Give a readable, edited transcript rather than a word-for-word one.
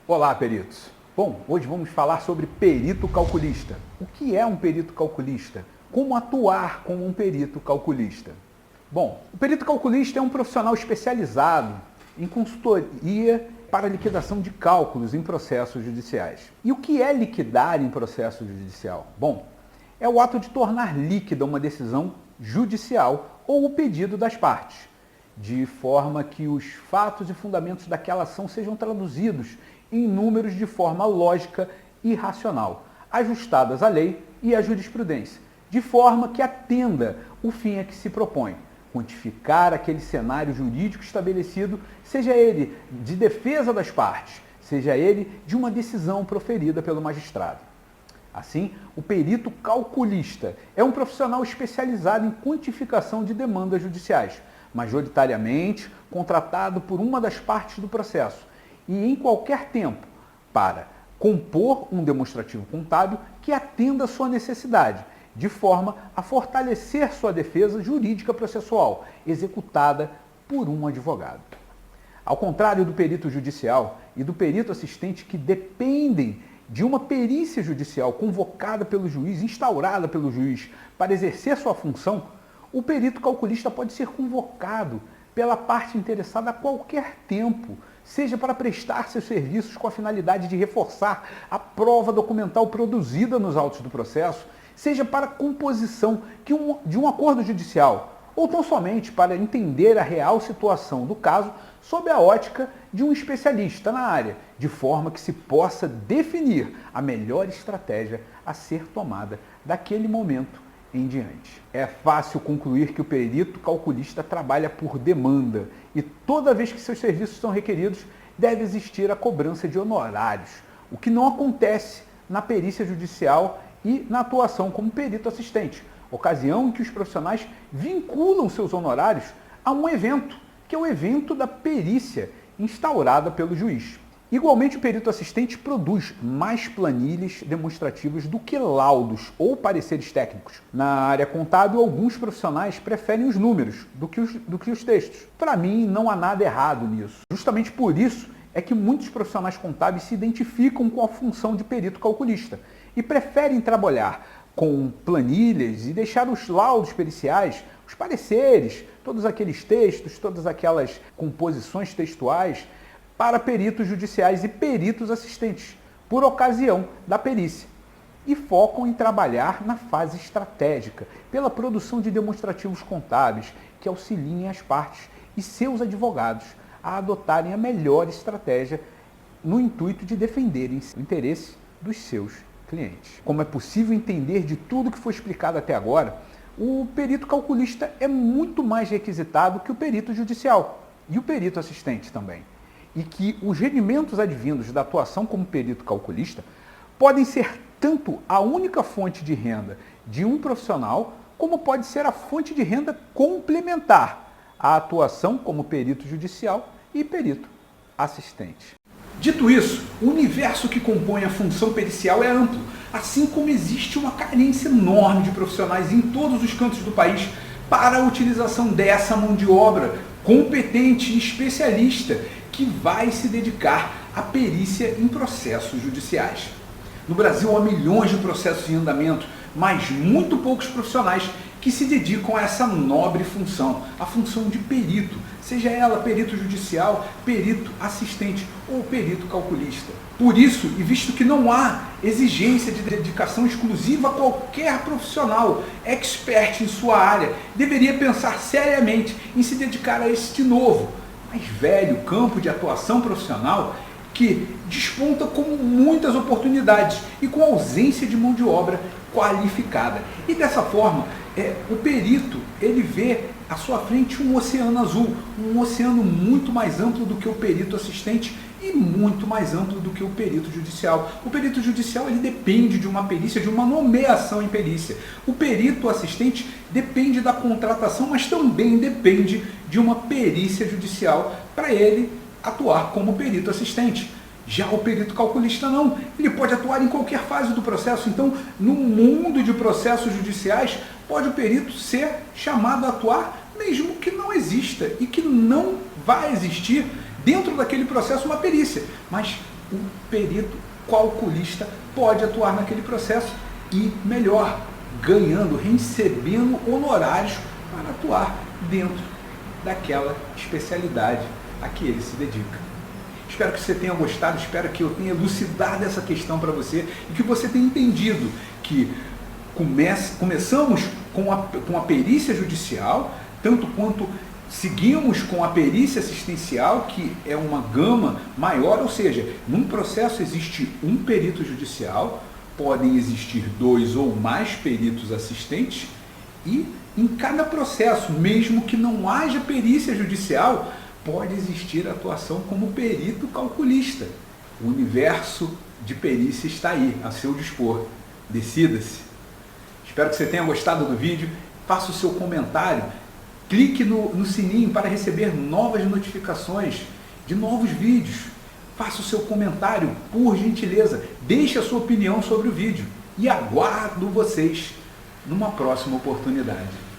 Olá, peritos! Bom, hoje vamos falar sobre perito calculista. O que é um perito calculista? Como atuar como um perito calculista? Bom, o perito calculista é um profissional especializado em consultoria para liquidação de cálculos em processos judiciais. E o que é liquidar em processo judicial? Bom, é o ato de tornar líquida uma decisão judicial ou o pedido das partes, de forma que os fatos e fundamentos daquela ação sejam traduzidos em números de forma lógica e racional, ajustadas à lei e à jurisprudência, de forma que atenda o fim a que se propõe, quantificar aquele cenário jurídico estabelecido, seja ele de defesa das partes, seja ele de uma decisão proferida pelo magistrado. Assim, o perito calculista é um profissional especializado em quantificação de demandas judiciais, majoritariamente contratado por uma das partes do processo e em qualquer tempo para compor um demonstrativo contábil que atenda à sua necessidade, de forma a fortalecer sua defesa jurídica processual, executada por um advogado. Ao contrário do perito judicial e do perito assistente que dependem de uma perícia judicial convocada pelo juiz, instaurada pelo juiz para exercer sua função, o perito calculista pode ser convocado pela parte interessada a qualquer tempo, seja para prestar seus serviços com a finalidade de reforçar a prova documental produzida nos autos do processo, seja para a composição de um acordo judicial, ou tão somente para entender a real situação do caso sob a ótica de um especialista na área, de forma que se possa definir a melhor estratégia a ser tomada daquele momento em diante. É fácil concluir que o perito calculista trabalha por demanda e toda vez que seus serviços são requeridos, deve existir a cobrança de honorários, o que não acontece na perícia judicial e na atuação como perito assistente, ocasião em que os profissionais vinculam seus honorários a um evento, que é o evento da perícia instaurada pelo juiz. Igualmente, o perito assistente produz mais planilhas demonstrativas do que laudos ou pareceres técnicos. Na área contábil, alguns profissionais preferem os números do que os textos. Para mim, não há nada errado nisso. Justamente por isso é que muitos profissionais contábeis se identificam com a função de perito calculista e preferem trabalhar com planilhas e deixar os laudos periciais, os pareceres, todos aqueles textos, todas aquelas composições textuais, para peritos judiciais e peritos assistentes, por ocasião da perícia, e focam em trabalhar na fase estratégica, pela produção de demonstrativos contábeis que auxiliem as partes e seus advogados a adotarem a melhor estratégia no intuito de defenderem o interesse dos seus clientes. Como é possível entender de tudo que foi explicado até agora, o perito calculista é muito mais requisitado que o perito judicial e o perito assistente também. E que os rendimentos advindos da atuação como perito calculista podem ser tanto a única fonte de renda de um profissional, como pode ser a fonte de renda complementar à atuação como perito judicial e perito assistente. Dito isso, o universo que compõe a função pericial é amplo, assim como existe uma carência enorme de profissionais em todos os cantos do país para a utilização dessa mão de obra competente e especialista que vai se dedicar à perícia em processos judiciais. No Brasil há milhões de processos em andamento, mas muito poucos profissionais que se dedicam a essa nobre função, a função de perito, seja ela perito judicial, perito assistente ou perito calculista. Por isso, e visto que não há exigência de dedicação exclusiva a qualquer profissional expert em sua área, deveria pensar seriamente em se dedicar a este novo, mais velho campo de atuação profissional que desponta com muitas oportunidades e com ausência de mão de obra qualificada. E dessa forma, o perito ele vê à sua frente um oceano azul, um oceano muito mais amplo do que o perito assistente e muito mais amplo do que o perito judicial. O perito judicial ele depende de uma perícia, de uma nomeação em perícia. O perito assistente depende da contratação, mas também depende de uma perícia judicial para ele atuar como perito assistente. Já o perito calculista não, ele pode atuar em qualquer fase do processo. Então, no mundo de processos judiciais, pode o perito ser chamado a atuar mesmo que não exista e que não vai existir dentro daquele processo uma perícia, mas o perito calculista pode atuar naquele processo e, melhor, ganhando, recebendo honorários para atuar dentro daquela especialidade a que ele se dedica. Espero que você tenha gostado, espero que eu tenha elucidado essa questão para você e que você tenha entendido que começamos com a perícia judicial, tanto quanto seguimos com a perícia assistencial, que é uma gama maior, ou seja, num processo existe um perito judicial, podem existir 2 ou mais peritos assistentes, e em cada processo, mesmo que não haja perícia judicial, pode existir atuação como perito calculista. O universo de perícia está aí, a seu dispor. Decida-se. Espero que você tenha gostado do vídeo. Faça o seu comentário. Clique no sininho para receber novas notificações de novos vídeos. Faça o seu comentário, por gentileza. Deixe a sua opinião sobre o vídeo. E aguardo vocês numa próxima oportunidade.